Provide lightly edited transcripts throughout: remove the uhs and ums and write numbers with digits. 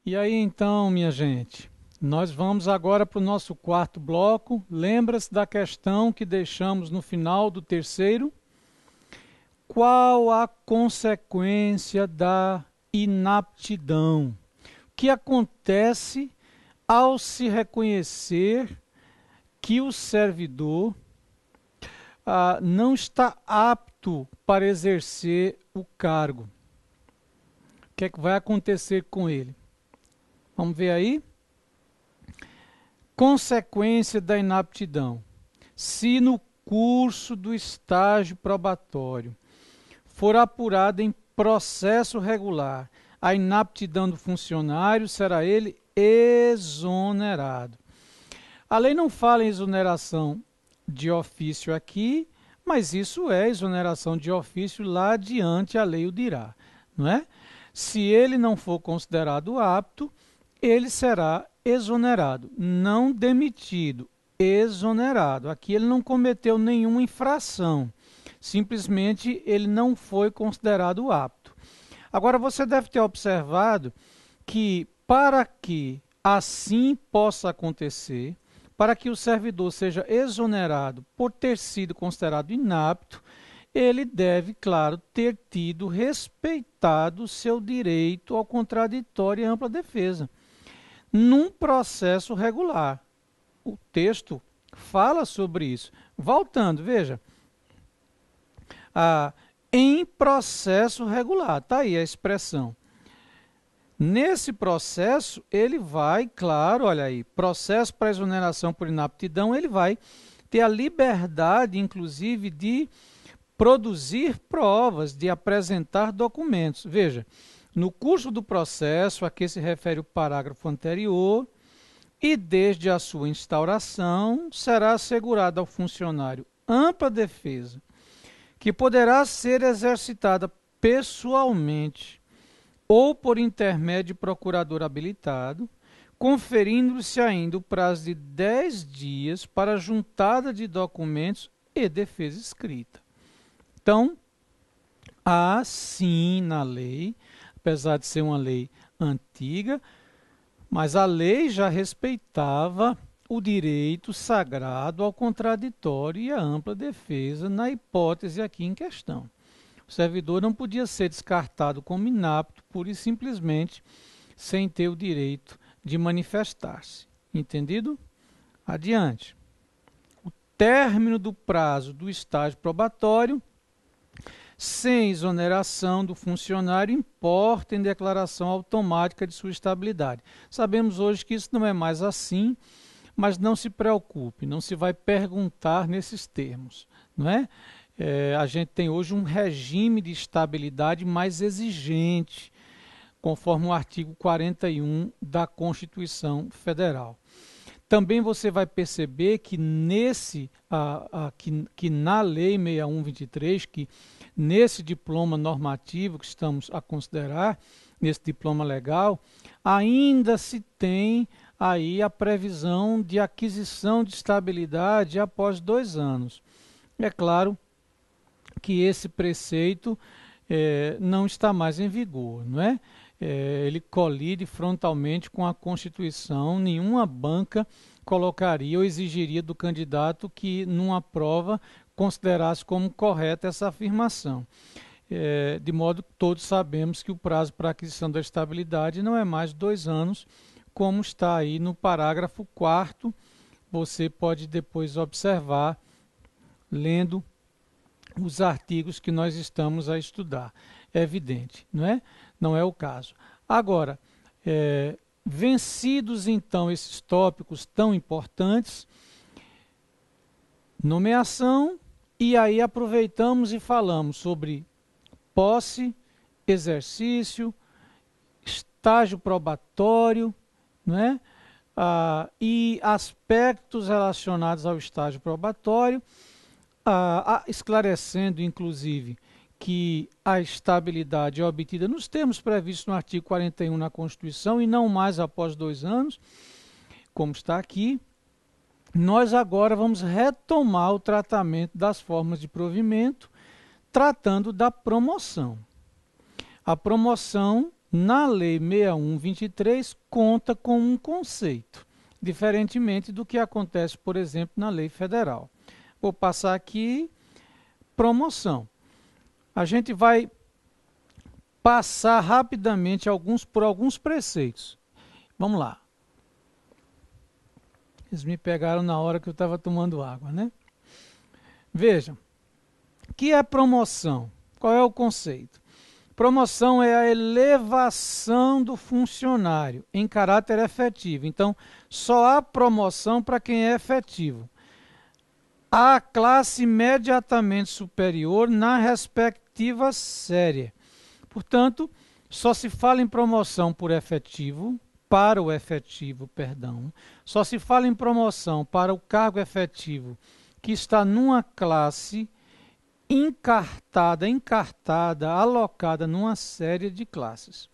E aí então, minha gente, nós vamos agora para o nosso quarto bloco. Lembra-se da questão que deixamos no final do terceiro? Qual a consequência da inaptidão? O que acontece ao se reconhecer que o servidor não está apto para exercer o cargo? O que é que vai acontecer com ele? Vamos ver aí? Consequência da inaptidão. Se no curso do estágio probatório for apurada em processo regular a inaptidão do funcionário, será ele exonerado. A lei não fala em exoneração de ofício aqui, mas isso é exoneração de ofício lá adiante, a lei o dirá, não é? Se ele não for considerado apto, ele será exonerado, não demitido, exonerado. Aqui ele não cometeu nenhuma infração, simplesmente ele não foi considerado apto. Agora você deve ter observado que para que assim possa acontecer, para que o servidor seja exonerado por ter sido considerado inapto, ele deve, claro, ter tido respeitado seu direito ao contraditório e ampla defesa num processo regular. O texto fala sobre isso. Voltando, veja, em processo regular, está aí a expressão. Nesse processo, ele vai, claro, olha aí, processo para exoneração por inaptidão, ele vai ter a liberdade, inclusive, de produzir provas, de apresentar documentos. Veja, no curso do processo a que se refere o parágrafo anterior, e desde a sua instauração, será assegurada ao funcionário ampla defesa, que poderá ser exercitada pessoalmente ou por intermédio de procurador habilitado, conferindo-se ainda o prazo de 10 dias para a juntada de documentos e defesa escrita. Então, há sim na lei, apesar de ser uma lei antiga, mas a lei já respeitava o direito sagrado ao contraditório e à ampla defesa na hipótese aqui em questão. O servidor não podia ser descartado como inapto, pura e simplesmente sem ter o direito de manifestar-se. Entendido? Adiante. O término do prazo do estágio probatório, sem exoneração do funcionário, importa em declaração automática de sua estabilidade. Sabemos hoje que isso não é mais assim, mas não se preocupe, não se vai perguntar nesses termos, não é? A gente tem hoje um regime de estabilidade mais exigente, conforme o artigo 41 da Constituição Federal. Também você vai perceber que que na Lei 6123, que nesse diploma normativo que estamos a considerar, nesse diploma legal, ainda se tem aí a previsão de aquisição de estabilidade após 2 anos. É claro que esse preceito não está mais em vigor, não é? Ele colide frontalmente com a Constituição, nenhuma banca colocaria ou exigiria do candidato que, numa prova, considerasse como correta essa afirmação. De modo que todos sabemos que o prazo para aquisição da estabilidade não é mais 2 anos, como está aí no parágrafo 4º, você pode depois observar, lendo os artigos que nós estamos a estudar. É evidente, não é? Não é o caso. Agora, vencidos então esses tópicos tão importantes, nomeação, e aí aproveitamos e falamos sobre posse, exercício, estágio probatório, não é? E aspectos relacionados ao estágio probatório, esclarecendo, inclusive, que a estabilidade é obtida nos termos previstos no artigo 41 na Constituição e não mais após 2 anos, como está aqui. Nós agora vamos retomar o tratamento das formas de provimento, tratando da promoção. A promoção Na Lei 6123 conta com um conceito, diferentemente do que acontece, por exemplo, na Lei Federal. Vou passar aqui, promoção. A gente vai passar rapidamente por alguns preceitos. Vamos lá. Eles me pegaram na hora que eu estava tomando água, né? Vejam, o que é promoção? Qual é o conceito? Promoção é a elevação do funcionário em caráter efetivo. Então, só há promoção para quem é efetivo. A classe imediatamente superior na respectiva série. Portanto, só se fala em promoção por efetivo, para o efetivo, perdão. Só se fala em promoção para o cargo efetivo que está numa classe encartada, alocada numa série de classes.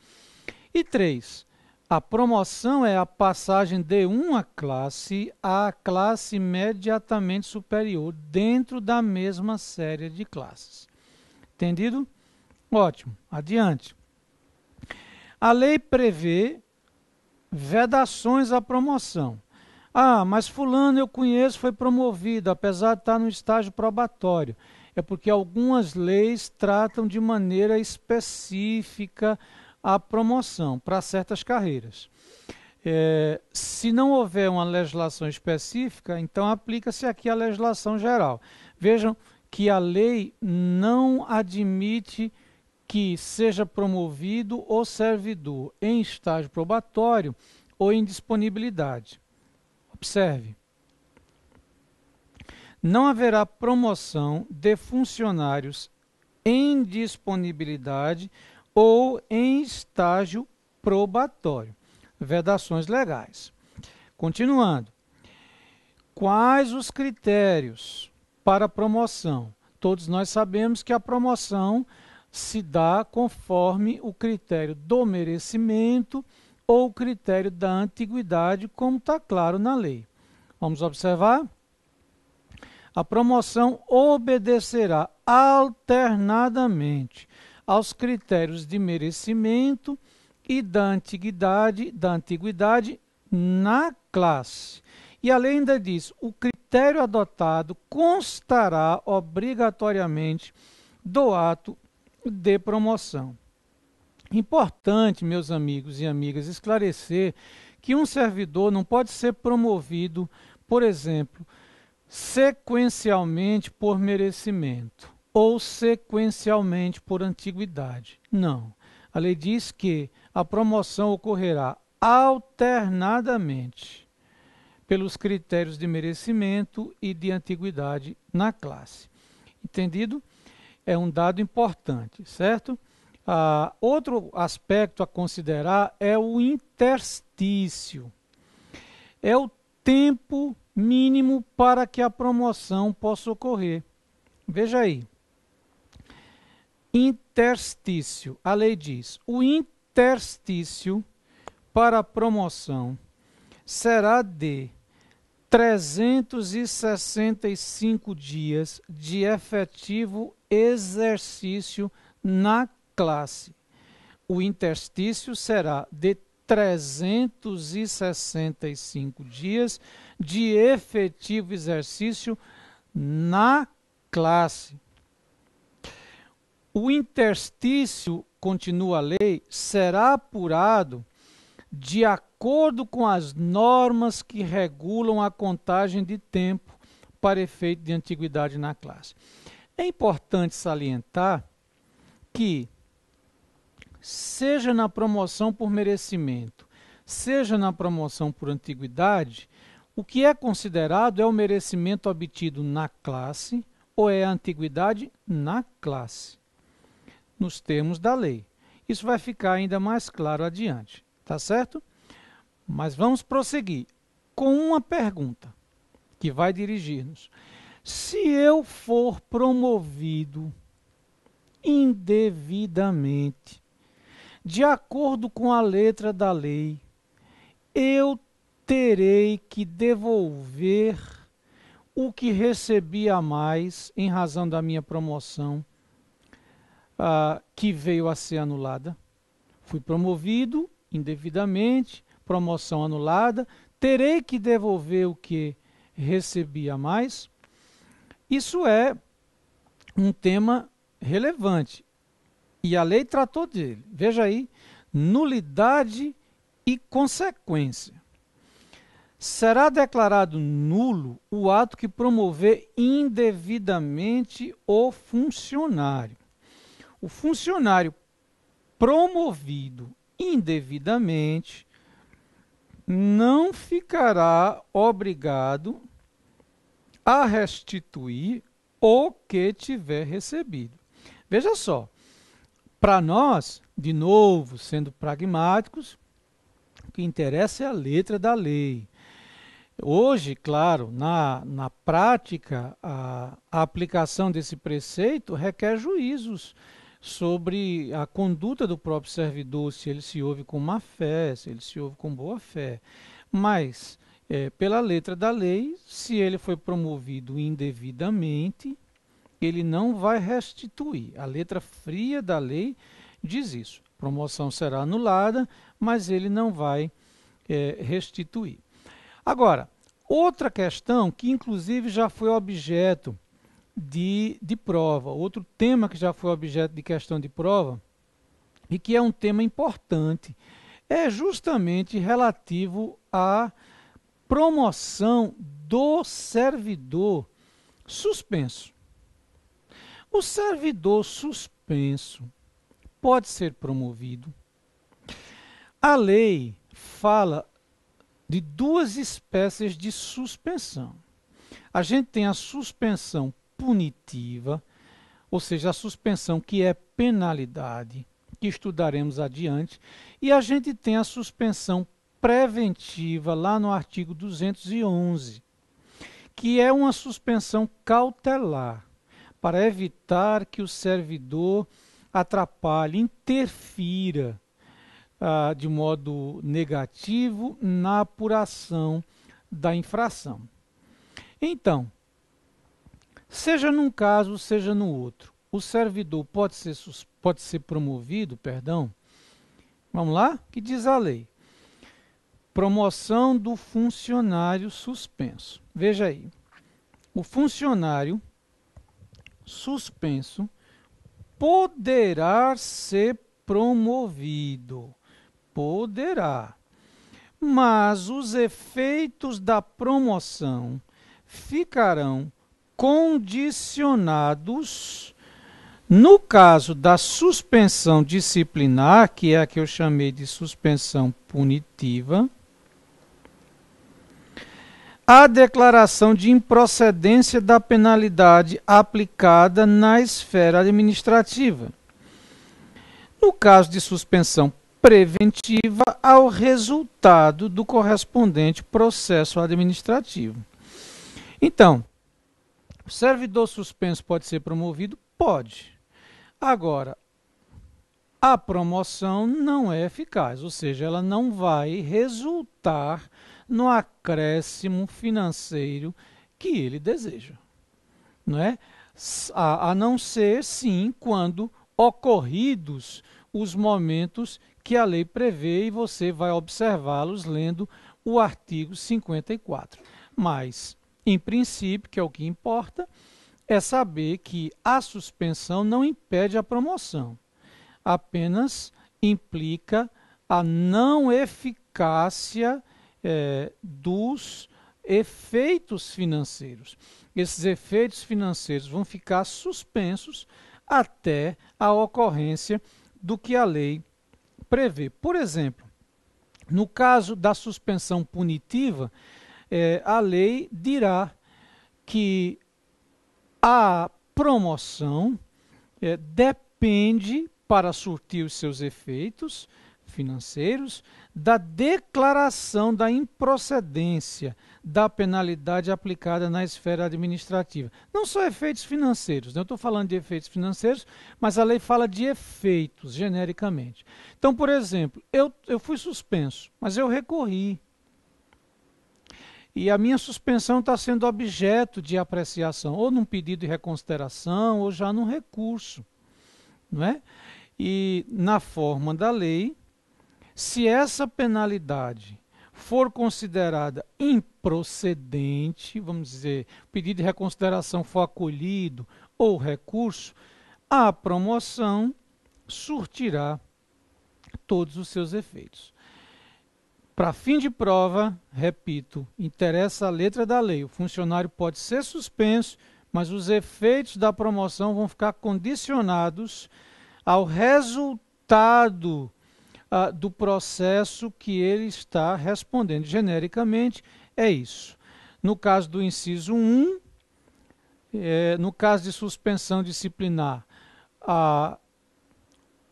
E 3. A promoção é a passagem de uma classe à classe imediatamente superior dentro da mesma série de classes. Entendido? Ótimo. Adiante. A lei prevê vedações à promoção. Ah, mas fulano eu conheço, foi promovido, apesar de estar no estágio probatório. É porque algumas leis tratam de maneira específica a promoção para certas carreiras. Se não houver uma legislação específica, então aplica-se aqui a legislação geral. Vejam que a lei não admite que seja promovido o servidor em estágio probatório ou em disponibilidade. Observe. Não haverá promoção de funcionários em disponibilidade ou em estágio probatório. Vedações legais. Continuando. Quais os critérios para promoção? Todos nós sabemos que a promoção se dá conforme o critério do merecimento ou o critério da antiguidade, como está claro na lei. Vamos observar? A promoção obedecerá alternadamente aos critérios de merecimento e da antiguidade na classe. E além disso, o critério adotado constará obrigatoriamente do ato de promoção. Importante, meus amigos e amigas, esclarecer que um servidor não pode ser promovido, por exemplo, sequencialmente por merecimento ou sequencialmente por antiguidade. Não. A lei diz que a promoção ocorrerá alternadamente pelos critérios de merecimento e de antiguidade na classe. Entendido? É um dado importante, certo? Outro aspecto a considerar é o interstício. É o tempo mínimo para que a promoção possa ocorrer. Veja aí. Interstício. A lei diz: o interstício para a promoção será de 365 dias de efetivo exercício na classe. O interstício será de 365 dias de efetivo exercício na classe. O interstício, continua a lei, será apurado de acordo com as normas que regulam a contagem de tempo para efeito de antiguidade na classe. É importante salientar que, seja na promoção por merecimento, seja na promoção por antiguidade, o que é considerado é o merecimento obtido na classe ou é a antiguidade na classe, nos termos da lei. Isso vai ficar ainda mais claro adiante, tá certo? Mas vamos prosseguir com uma pergunta que vai dirigir-nos. Se eu for promovido indevidamente, de acordo com a letra da lei, eu terei que devolver o que recebi a mais em razão da minha promoção, que veio a ser anulada? Fui promovido indevidamente, promoção anulada, terei que devolver o que recebi a mais? Isso é um tema relevante e a lei tratou dele. Veja aí, nulidade e consequência. Será declarado nulo o ato que promover indevidamente o funcionário. O funcionário promovido indevidamente não ficará obrigado a restituir o que tiver recebido. Veja só, para nós, de novo, sendo pragmáticos, o que interessa é a letra da lei. Hoje, claro, na prática, a aplicação desse preceito requer juízos sobre a conduta do próprio servidor, se ele se ouve com má fé, se ele se ouve com boa fé. Mas, pela letra da lei, se ele foi promovido indevidamente, ele não vai restituir. A letra fria da lei diz isso. A promoção será anulada, mas ele não vai restituir. Agora, outra questão que inclusive já foi objeto de prova, outro tema que já foi objeto de questão de prova e que é um tema importante, é justamente relativo à promoção do servidor suspenso. O servidor suspenso pode ser promovido. A lei fala de duas espécies de suspensão. A gente tem a suspensão punitiva, ou seja, a suspensão que é penalidade, que estudaremos adiante, e a gente tem a suspensão preventiva, lá no artigo 211, que é uma suspensão cautelar, para evitar que o servidor atrapalhe, interfira de modo negativo na apuração da infração. Então, seja num caso, seja no outro, o servidor pode ser promovido, vamos lá? Que diz a lei? Promoção do funcionário suspenso. Veja aí, o funcionário suspenso poderá ser promovido. Poderá. Mas os efeitos da promoção ficarão condicionados, no caso da suspensão disciplinar, que é a que eu chamei de suspensão punitiva, à declaração de improcedência da penalidade aplicada na esfera administrativa. No caso de suspensão preventiva, ao resultado do correspondente processo administrativo. Então, o servidor suspenso pode ser promovido? Pode. Agora, a promoção não é eficaz, ou seja, ela não vai resultar no acréscimo financeiro que ele deseja. Não é? A não ser, sim, quando ocorridos os momentos que a lei prevê e você vai observá-los lendo o artigo 54. Mas, em princípio, que é o que importa, é saber que a suspensão não impede a promoção, apenas implica a não eficácia dos efeitos financeiros. Esses efeitos financeiros vão ficar suspensos até a ocorrência do que a lei prevê. Por exemplo, no caso da suspensão punitiva, a lei dirá que a promoção depende, para surtir os seus efeitos financeiros, da declaração da improcedência da penalidade aplicada na esfera administrativa. Não só efeitos financeiros, né? Eu estou falando de efeitos financeiros, mas a lei fala de efeitos, genericamente. Então, por exemplo, eu fui suspenso, mas eu recorri. E a minha suspensão está sendo objeto de apreciação, ou num pedido de reconsideração, ou já num recurso. Não é? E na forma da lei, se essa penalidade for considerada improcedente, vamos dizer, o pedido de reconsideração for acolhido ou recurso, a promoção surtirá todos os seus efeitos. Para fim de prova, repito, interessa a letra da lei. O funcionário pode ser suspenso, mas os efeitos da promoção vão ficar condicionados ao resultado do processo que ele está respondendo. Genericamente, é isso. No caso do inciso 1, no caso de suspensão disciplinar,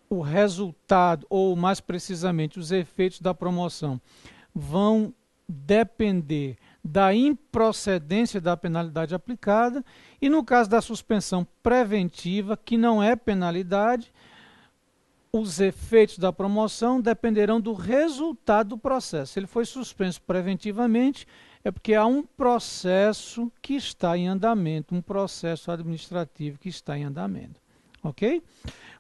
o resultado, ou mais precisamente, os efeitos da promoção vão depender da improcedência da penalidade aplicada, e no caso da suspensão preventiva, que não é penalidade, os efeitos da promoção dependerão do resultado do processo. Se ele foi suspenso preventivamente, é porque há um processo que está em andamento, um processo administrativo que está em andamento. Ok?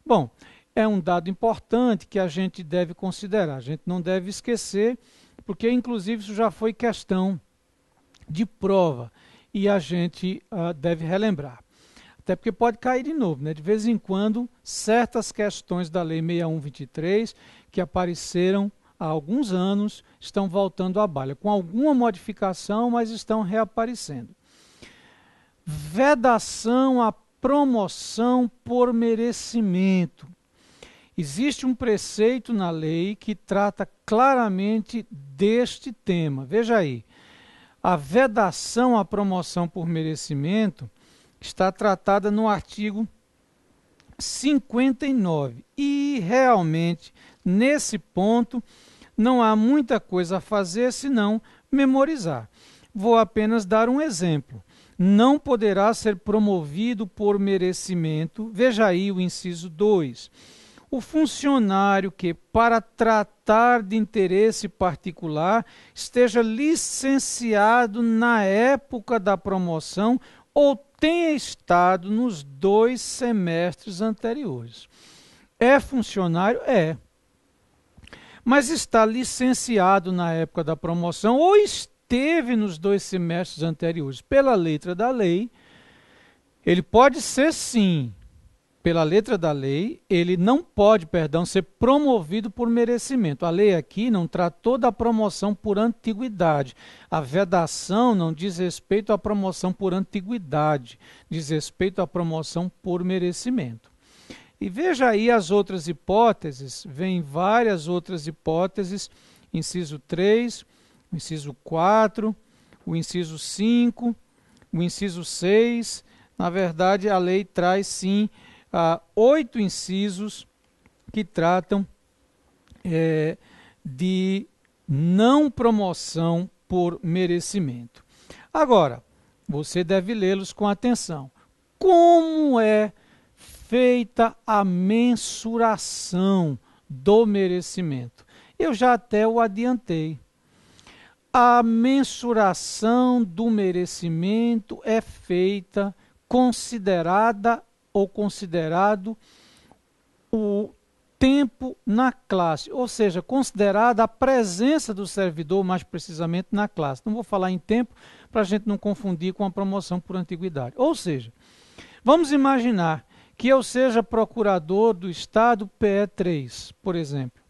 Bom, é um dado importante que a gente deve considerar, a gente não deve esquecer, porque inclusive isso já foi questão de prova e a gente deve relembrar. Até porque pode cair de novo, né? De vez em quando, certas questões da Lei 6123 que apareceram há alguns anos estão voltando à baila, com alguma modificação, mas estão reaparecendo. Vedação à promoção por merecimento. Existe um preceito na lei que trata claramente deste tema. Veja aí, a vedação à promoção por merecimento está tratada no artigo 59. E realmente, nesse ponto, não há muita coisa a fazer senão memorizar. Vou apenas dar um exemplo. Não poderá ser promovido por merecimento. Veja aí o inciso 2. O funcionário que, para tratar de interesse particular, esteja licenciado na época da promoção ou tenha estado nos 2 semestres anteriores. É funcionário? É. Mas está licenciado na época da promoção ou esteve nos 2 semestres anteriores. Pela letra da lei, ele pode ser sim. Pela letra da lei, ele não pode, ser promovido por merecimento. A lei aqui não tratou da promoção por antiguidade. A vedação não diz respeito à promoção por antiguidade, diz respeito à promoção por merecimento. E veja aí as outras hipóteses, vem várias outras hipóteses, inciso 3, o inciso 4, o inciso 5, o inciso 6. Na verdade, a lei traz sim 8 incisos que tratam de não promoção por merecimento. Agora, você deve lê-los com atenção. Como é feita a mensuração do merecimento? Eu já até o adiantei. A mensuração do merecimento é feita considerada ou considerado o tempo na classe, ou seja, considerada a presença do servidor, mais precisamente na classe. Não vou falar em tempo para a gente não confundir com a promoção por antiguidade. Ou seja, vamos imaginar que eu seja procurador do Estado PE3, por exemplo.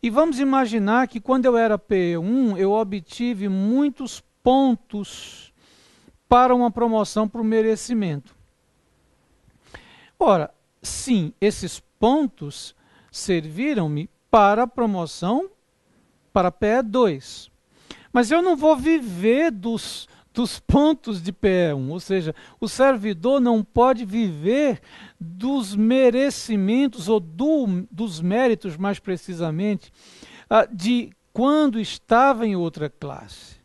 E vamos imaginar que quando eu era PE1, eu obtive muitos pontos para uma promoção por merecimento. Ora, sim, esses pontos serviram-me para a promoção para PE2. Mas eu não vou viver dos pontos de PE1, ou seja, o servidor não pode viver dos merecimentos ou dos méritos, mais precisamente, de quando estava em outra classe.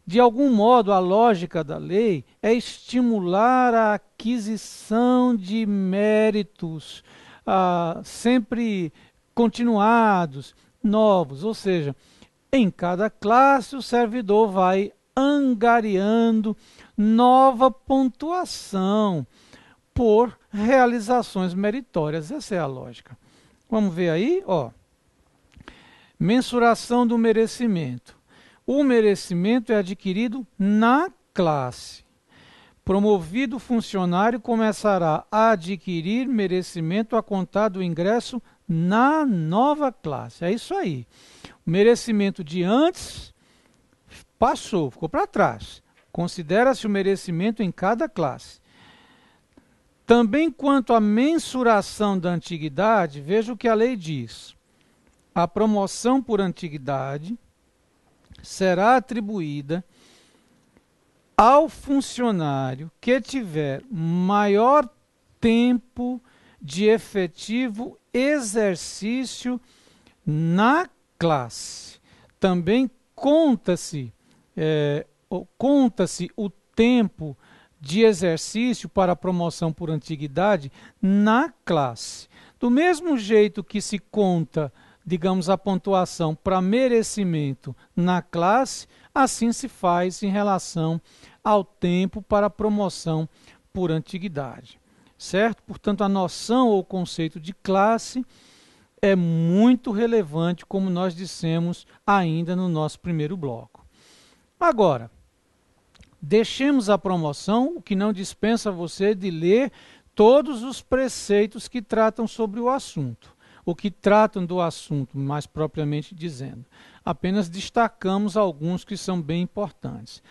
De algum modo, a lógica da lei é estimular a aquisição de méritos sempre continuados, novos, ou seja, em cada classe o servidor vai angariando nova pontuação por realizações meritórias. Essa é a lógica. Vamos ver aí, ó. Mensuração do merecimento. O merecimento é adquirido na classe. Promovido funcionário começará a adquirir merecimento a contar do ingresso na nova classe. É isso aí. O merecimento de antes passou, ficou para trás. Considera-se o merecimento em cada classe. Também quanto à mensuração da antiguidade, veja o que a lei diz. A promoção por antiguidade será atribuída ao funcionário que tiver maior tempo de efetivo exercício na classe. Também conta-se o tempo de exercício para a promoção por antiguidade na classe. Do mesmo jeito que se conta, digamos, a pontuação para merecimento na classe, assim se faz em relação ao tempo para a promoção por antiguidade. Certo? Portanto, a noção ou conceito de classe é muito relevante, como nós dissemos ainda no nosso primeiro bloco. Agora, deixemos a promoção, o que não dispensa você de ler todos os preceitos que tratam sobre o assunto, ou que tratam do assunto, mais propriamente dizendo. Apenas destacamos alguns que são bem importantes.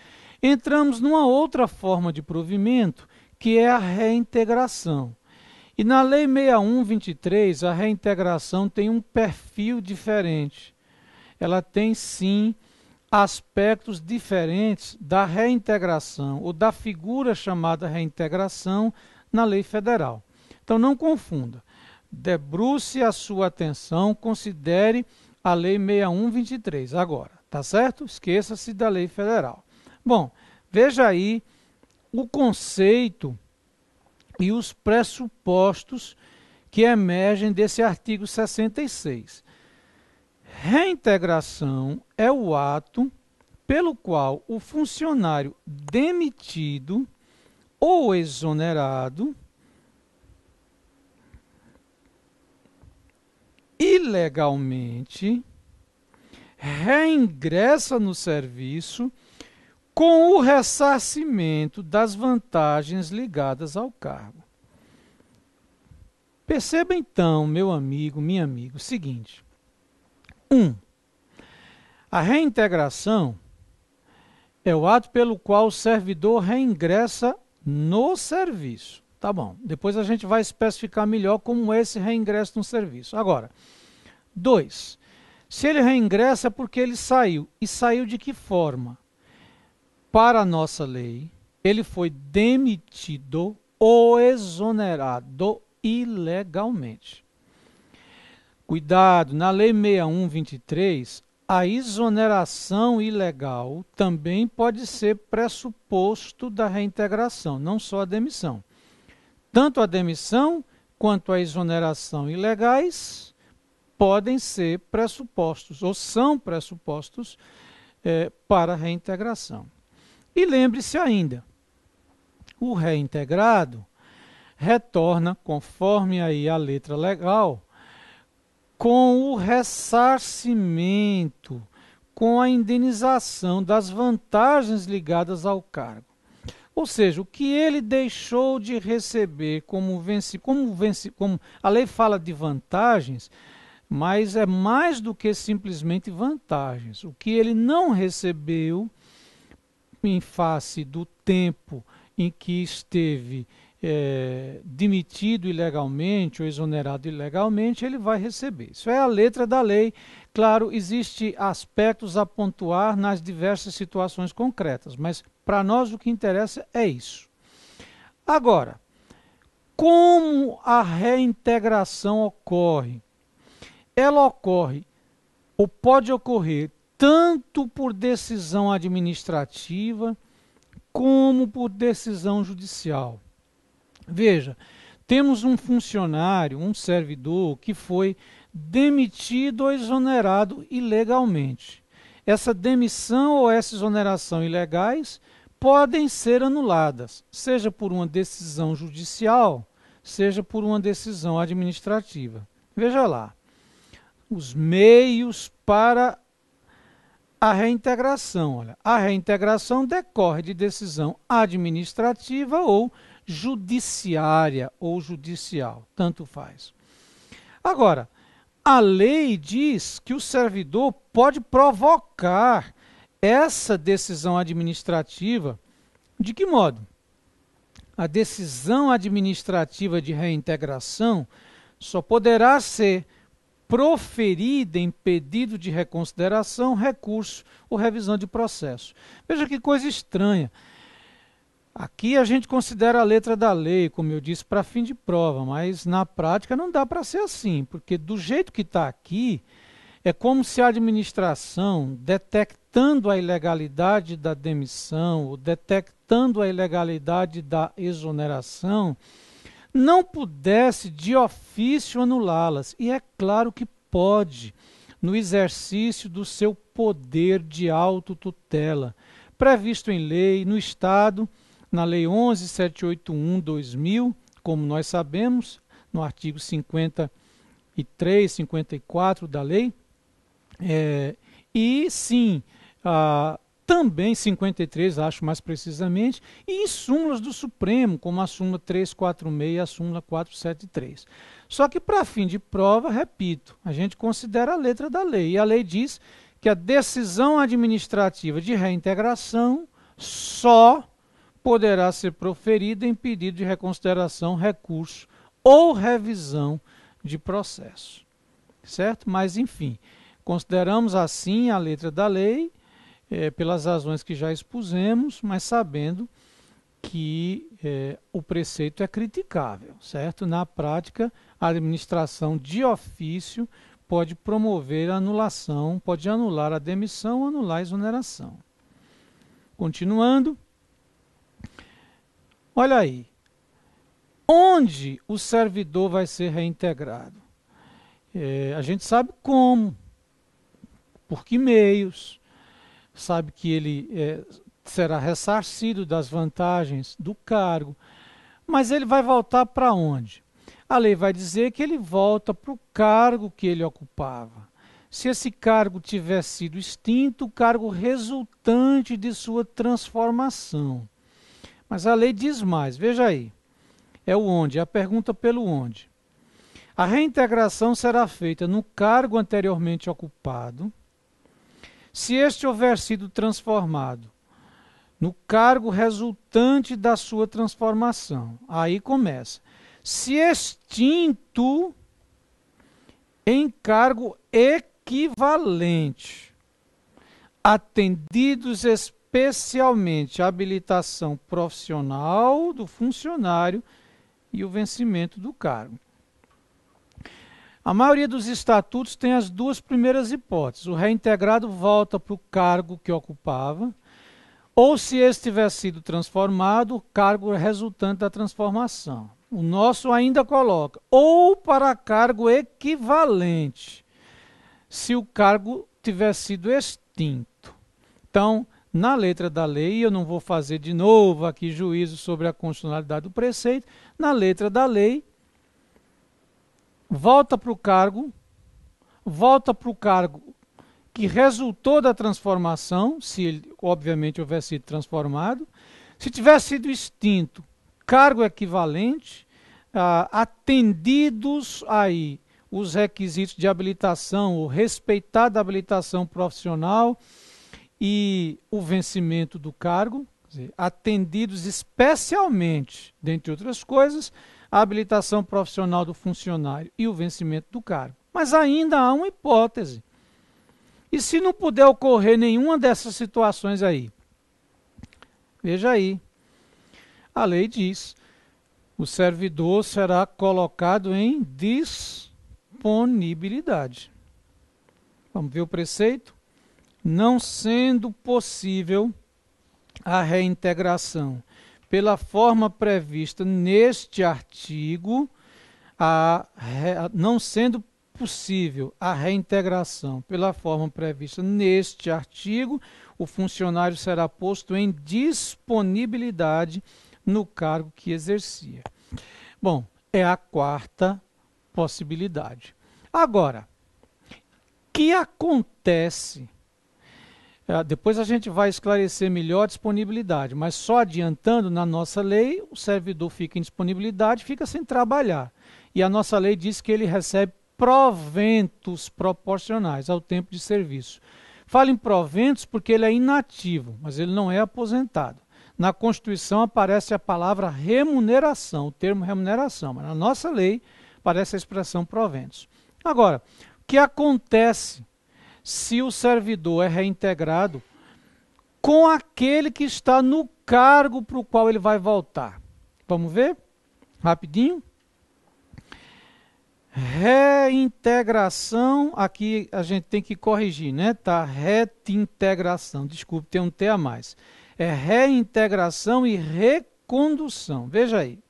Entramos numa outra forma de provimento, que é a reintegração. E na Lei 6123, a reintegração tem um perfil diferente. Ela tem, sim, aspectos diferentes da reintegração, ou da figura chamada reintegração na lei federal. Então não confunda. Debruce a sua atenção, considere a Lei 6123 agora, tá certo? Esqueça-se da lei federal. Bom, veja aí o conceito e os pressupostos que emergem desse artigo 66. Reintegração é o ato pelo qual o funcionário demitido ou exonerado ilegalmente reingressa no serviço com o ressarcimento das vantagens ligadas ao cargo. Perceba então, meu amigo, minha amiga, o seguinte. 1. A reintegração é o ato pelo qual o servidor reingressa no serviço. Tá bom, depois a gente vai especificar melhor como é esse reingresso no serviço. Agora, 2. Se ele reingressa é porque ele saiu. E saiu de que forma? Para a nossa lei, ele foi demitido ou exonerado ilegalmente. Cuidado, na Lei 6123, a exoneração ilegal também pode ser pressuposto da reintegração, não só a demissão. Tanto a demissão quanto a exoneração ilegais podem ser pressupostos, ou são pressupostos para a reintegração. E lembre-se ainda, o reintegrado retorna, conforme aí a letra legal, com o ressarcimento, com a indenização das vantagens ligadas ao cargo. Ou seja, o que ele deixou de receber como a lei fala de vantagens, mas é mais do que simplesmente vantagens. O que ele não recebeu em face do tempo em que esteve demitido ilegalmente ou exonerado ilegalmente, ele vai receber. Isso é a letra da lei. Claro, existem aspectos a pontuar nas diversas situações concretas, mas para nós o que interessa é isso. Agora, como a reintegração ocorre? Ela ocorre, ou pode ocorrer, tanto por decisão administrativa, como por decisão judicial. Veja, temos um funcionário, um servidor, que foi demitido ou exonerado ilegalmente. Essa demissão ou essa exoneração ilegais podem ser anuladas, seja por uma decisão judicial, seja por uma decisão administrativa. Veja lá, os meios para a reintegração. Olha, a reintegração decorre de decisão administrativa ou judiciária ou judicial, tanto faz. Agora, a lei diz que o servidor pode provocar essa decisão administrativa. De que modo? A decisão administrativa de reintegração só poderá ser proferida em pedido de reconsideração, recurso ou revisão de processo. Veja que coisa estranha. Aqui a gente considera a letra da lei, como eu disse, para fim de prova, mas na prática não dá para ser assim, porque do jeito que está aqui, é como se a administração, detectando a ilegalidade da demissão, ou detectando a ilegalidade da exoneração, não pudesse de ofício anulá-las. E é claro que pode, no exercício do seu poder de autotutela, previsto em lei, no Estado, na Lei 11.781/2000, como nós sabemos, no artigo 53, 54 da lei, e sim, também 53, acho mais precisamente, e em súmulas do Supremo, como a súmula 346 e a súmula 473. Só que para fim de prova, repito, a gente considera a letra da lei, e a lei diz que a decisão administrativa de reintegração só poderá ser proferida em pedido de reconsideração, recurso ou revisão de processo. Certo? Mas, enfim, consideramos assim a letra da lei, pelas razões que já expusemos, mas sabendo que o preceito é criticável, certo? Na prática, a administração de ofício pode promover a anulação, pode anular a demissão ou anular a exoneração. Continuando, olha aí, onde o servidor vai ser reintegrado? A gente sabe como, por que meios, sabe que ele será ressarcido das vantagens do cargo, mas ele vai voltar para onde? A lei vai dizer que ele volta para o cargo que ele ocupava. Se esse cargo tiver sido extinto, o cargo resultante de sua transformação. Mas a lei diz mais, veja aí, é o onde, a pergunta pelo onde. A reintegração será feita no cargo anteriormente ocupado, se este houver sido transformado no cargo resultante da sua transformação. Aí começa. Se extinto em cargo equivalente, atendidos especialmente a habilitação profissional do funcionário e o vencimento do cargo. A maioria dos estatutos tem as duas primeiras hipóteses. O reintegrado volta para o cargo que ocupava, ou se esse tiver sido transformado, o cargo resultante da transformação. O nosso ainda coloca, ou para cargo equivalente, se o cargo tiver sido extinto. Então, na letra da lei, eu não vou fazer de novo aqui juízo sobre a constitucionalidade do preceito, na letra da lei, volta para o cargo que resultou da transformação, se ele, obviamente, houver sido transformado. Se tiver sido extinto, cargo equivalente, atendidos aí os requisitos de habilitação, ou respeitada a habilitação profissional e o vencimento do cargo, quer dizer, atendidos especialmente, dentre outras coisas, a habilitação profissional do funcionário e o vencimento do cargo. Mas ainda há uma hipótese. E se não puder ocorrer nenhuma dessas situações aí? Veja aí. A lei diz, o servidor será colocado em disponibilidade. Vamos ver o preceito? Não sendo possível a reintegração pela forma prevista neste artigo, não sendo possível a reintegração pela forma prevista neste artigo, o funcionário será posto em disponibilidade no cargo que exercia. Bom, é a quarta possibilidade. Agora, o que acontece? Depois a gente vai esclarecer melhor a disponibilidade, mas só adiantando, na nossa lei, o servidor fica em disponibilidade, fica sem trabalhar. E a nossa lei diz que ele recebe proventos proporcionais ao tempo de serviço. Falo em proventos porque ele é inativo, mas ele não é aposentado. Na Constituição aparece a palavra remuneração, o termo remuneração, mas na nossa lei aparece a expressão proventos. Agora, o que acontece se o servidor é reintegrado com aquele que está no cargo para o qual ele vai voltar? Vamos ver? Rapidinho. Reintegração, aqui a gente tem que corrigir, né? Tá, reintegração, desculpe, tem um T a mais. É reintegração e recondução. Veja aí.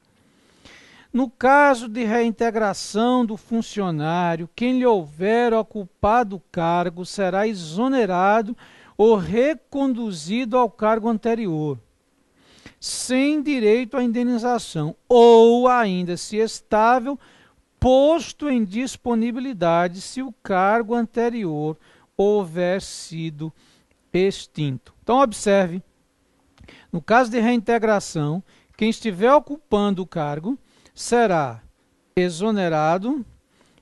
No caso de reintegração do funcionário, quem lhe houver ocupado o cargo será exonerado ou reconduzido ao cargo anterior, sem direito à indenização, ou ainda, se estável, posto em disponibilidade se o cargo anterior houver sido extinto. Então, observe, no caso de reintegração, quem estiver ocupando o cargo será exonerado,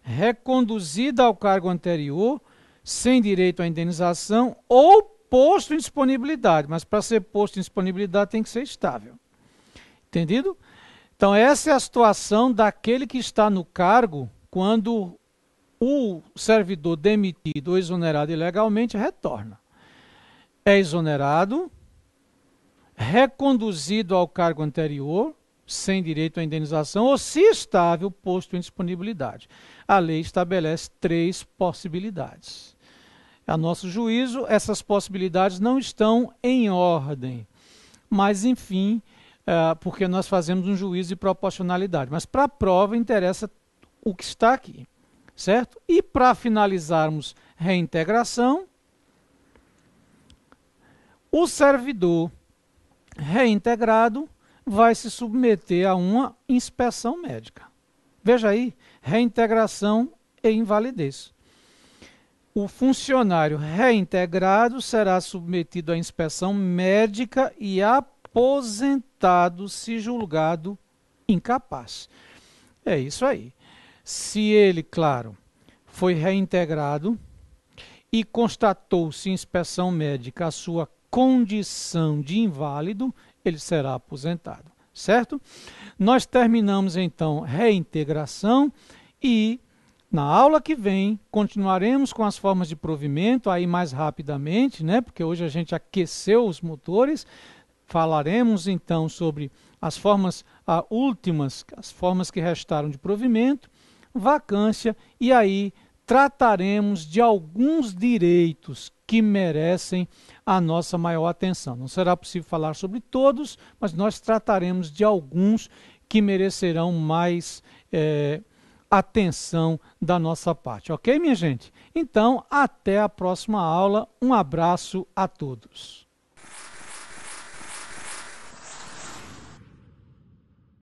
reconduzido ao cargo anterior, sem direito à indenização, ou posto em disponibilidade. Mas para ser posto em disponibilidade tem que ser estável. Entendido? Então essa é a situação daquele que está no cargo quando o servidor demitido ou exonerado ilegalmente retorna. É exonerado, reconduzido ao cargo anterior, sem direito à indenização, ou, se estável, posto em disponibilidade. A lei estabelece 3 possibilidades. A nosso juízo, essas possibilidades não estão em ordem, mas, enfim, porque nós fazemos um juízo de proporcionalidade. Mas, para a prova, interessa o que está aqui, certo? E, para finalizarmos reintegração, o servidor reintegrado vai se submeter a uma inspeção médica. Veja aí, reintegração e invalidez. O funcionário reintegrado será submetido à inspeção médica e aposentado se julgado incapaz. É isso aí. Se ele, claro, foi reintegrado e constatou-se em inspeção médica a sua condição de inválido, ele será aposentado, certo? Nós terminamos então reintegração e na aula que vem continuaremos com as formas de provimento, aí mais rapidamente, né? Porque hoje a gente aqueceu os motores. Falaremos então sobre as formas últimas, as formas que restaram de provimento, vacância, e aí trataremos de alguns direitos que merecem a nossa maior atenção. Não será possível falar sobre todos, mas nós trataremos de alguns que merecerão mais atenção da nossa parte. Ok, minha gente? Então, até a próxima aula. Um abraço a todos.